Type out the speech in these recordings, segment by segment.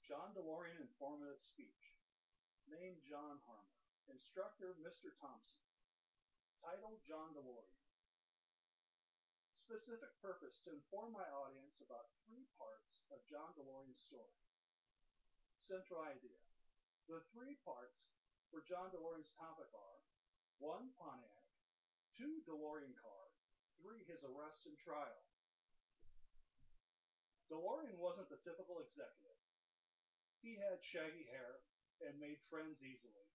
John Delorean informative speech. Name John Harmer. Instructor Mr. Thompson. Title John Delorean. Specific purpose to inform my audience about three parts of John Delorean's story. Central idea. The three parts for John Delorean's topic are 1. Pontiac, 2. Delorean Car, 3. His arrest and trial. Delorean wasn't the typical executive. He had shaggy hair and made friends easily,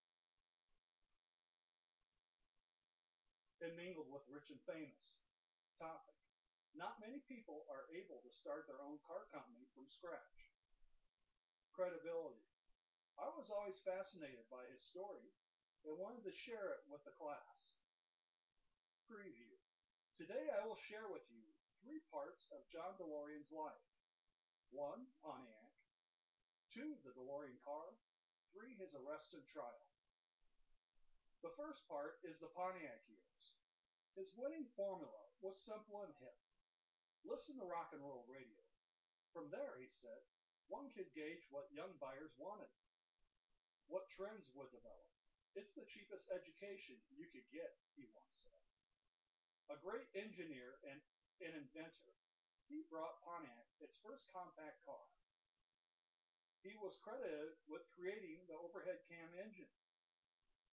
and mingled with rich and famous. Topic. Not many people are able to start their own car company from scratch. Credibility. I was always fascinated by his story and wanted to share it with the class. Preview. Today I will share with you three parts of John Delorean's life. 1. Pontiac, 2. The Delorean Car, 3. His arrest and trial. The first part is the Pontiac years. His winning formula was simple and hip. Listen to rock and roll radio. From there, he said, one could gauge what young buyers wanted, what trends would develop. It's the cheapest education you could get, he once said. A great engineer and an inventor, he brought Pontiac its first compact car. He was credited with creating the overhead cam engine,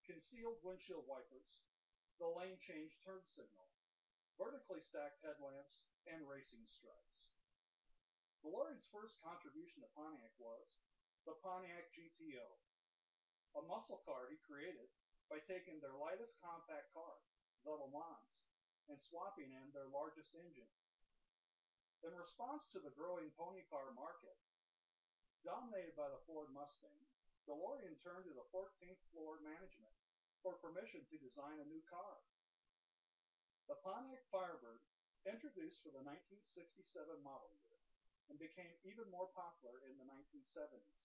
concealed windshield wipers, the lane change turn signal, vertically stacked headlamps, and racing stripes. Delorean's first contribution to Pontiac was the Pontiac GTO, a muscle car he created by taking their lightest compact car, the Le Mans, and swapping in their largest engine. In response to the growing pony car market, dominated by the Ford Mustang, Delorean turned to the 14th floor management for permission to design a new car. The Pontiac Firebird, introduced for the 1967 model year, and became even more popular in the 1970s,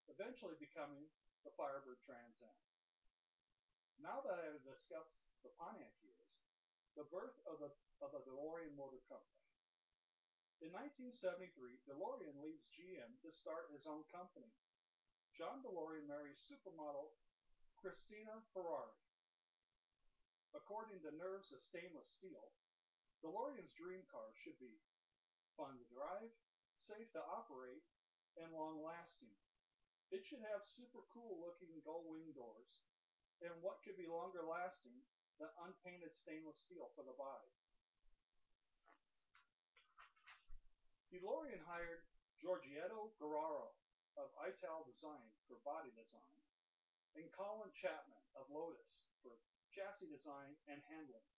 eventually becoming the Firebird Trans Am. Now that I have discussed the Pontiac years, the birth of the DeLorean Motor Company. In 1973, DeLorean leaves GM to start his own company. John DeLorean marries supermodel Christina Ferrari. According to Nerves of Stainless Steel, DeLorean's dream car should be fun to drive, safe to operate, and long-lasting. It should have super cool-looking gull-wing doors, and what could be longer-lasting than unpainted stainless steel for the body. DeLorean hired Giorgetto Guerrero of Ital Design for body design, and Colin Chapman of Lotus for chassis design and handling.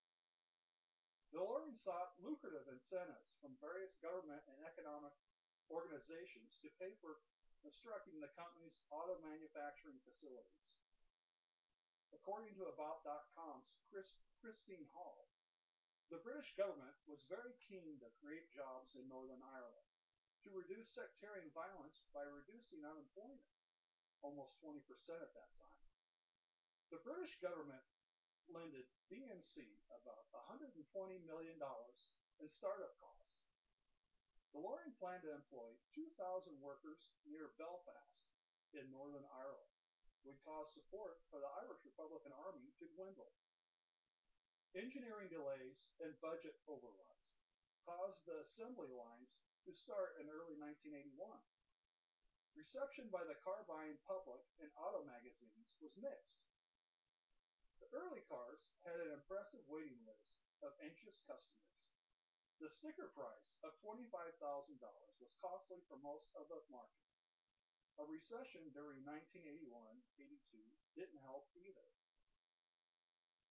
DeLorean sought lucrative incentives from various government and economic organizations to pay for constructing the company's auto manufacturing facilities. According to About.com's Christine Hall, the British government was very keen to create jobs in Northern Ireland, to reduce sectarian violence by reducing unemployment, almost 20% at that time. The British government lended BMC about $120 million in startup costs. DeLorean planned to employ 2,000 workers near Belfast in Northern Ireland, would cause support for the Irish Republican Army to dwindle. Engineering delays and budget overruns caused the assembly lines to start in early 1981. Reception by the car-buying public and auto magazines was mixed. The early cars had an impressive waiting list of anxious customers. The sticker price of $25,000 was costly for most of the market. A recession during 1981-82 didn't help either.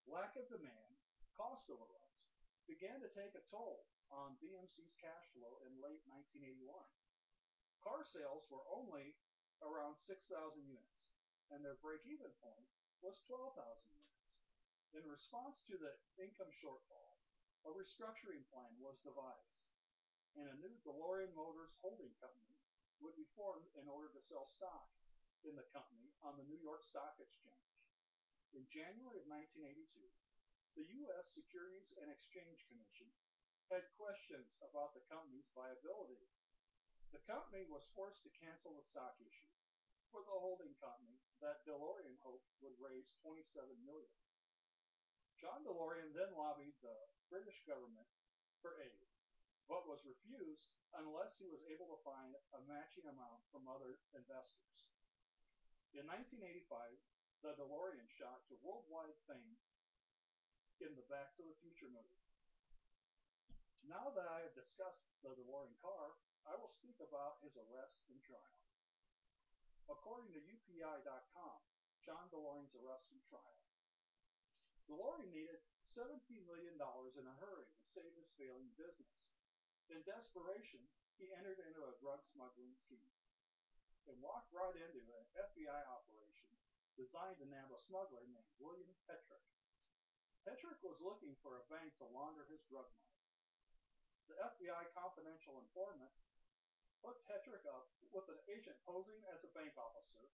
Lack of demand, cost overruns, began to take a toll on BMC's cash flow in late 1981. Car sales were only around 6,000 units, and their break-even point was 12,000 units. In response to the income shortfall, a restructuring plan was devised, and a new DeLorean Motors holding company would be formed in order to sell stock in the company on the New York Stock Exchange. In January of 1982, the U.S. Securities and Exchange Commission had questions about the company's viability. The company was forced to cancel the stock issue with a holding company that Delorean hoped would raise $27 million. John Delorean then lobbied the British government for aid, but was refused unless he was able to find a matching amount from other investors. In 1985, the Delorean shot to worldwide fame in the Back to the Future movie. Now that I have discussed the Delorean car, I will speak about his arrest and trial. According to UPI.com, John Delorean's arrest and trial. Delorean needed $17 million in a hurry to save his failing business. In desperation, he entered into a drug smuggling scheme and walked right into an FBI operation designed to nab a smuggler named William Petrick. Petrick was looking for a bank to launder his drug money. The FBI confidential informant hooked Petrick up with an agent posing as a bank officer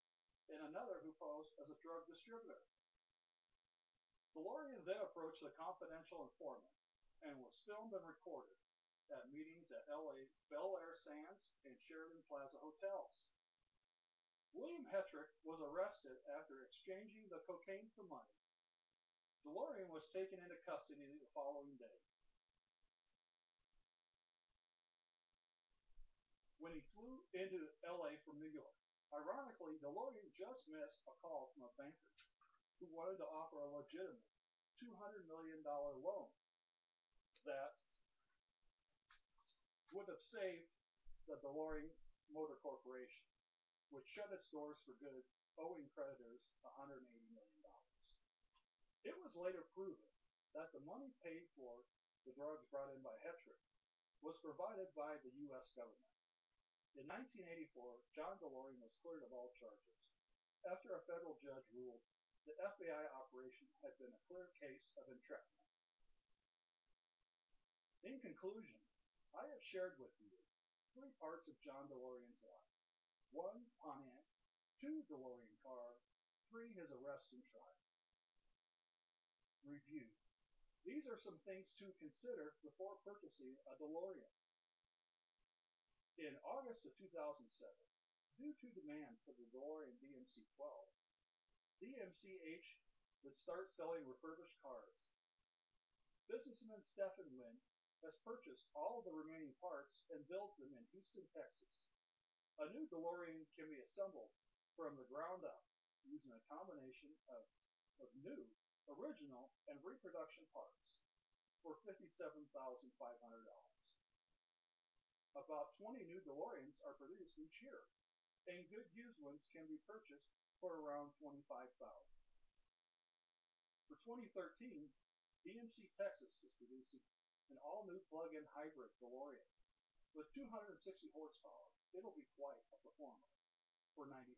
and another who posed as a drug distributor. Delorean then approached the confidential informant and was filmed and recorded at meetings at LA Bel Air Sands and Sheraton Plaza hotels. William Petrick was arrested after exchanging the cocaine for money. Delorean was taken into custody the following day. When he flew into LA from New York, ironically, Delorean just missed a call from a banker who wanted to offer a legitimate $200 million loan that would have saved the Delorean Motor Corporation, which shut its doors for good, owing creditors $180 million. It was later proven that the money paid for the drugs brought in by Petrick was provided by the U.S. government. In 1984, John Delorean was cleared of all charges after a federal judge ruled the FBI operation had been a clear case of entrapment. In conclusion, I have shared with you 3 parts of John Delorean's life. 1. Pontiac. 2. Delorean Car. 3. His arrest and trial. Review. These are some things to consider before purchasing a Delorean. In August of 2007, due to demand for the Delorean DMC-12, DMCH would start selling refurbished cars. Businessman Stephen Wynn has purchased all of the remaining parts and builds them in Houston, Texas. A new Delorean can be assembled from the ground up using a combination of new, original, and reproduction parts for $57,500. About 20 new DeLoreans are produced each year, and good used ones can be purchased for around $25,000. For 2013, DMC Texas is producing an all-new plug-in hybrid DeLorean with 260 horsepower. It'll be quite a performer for $90,000.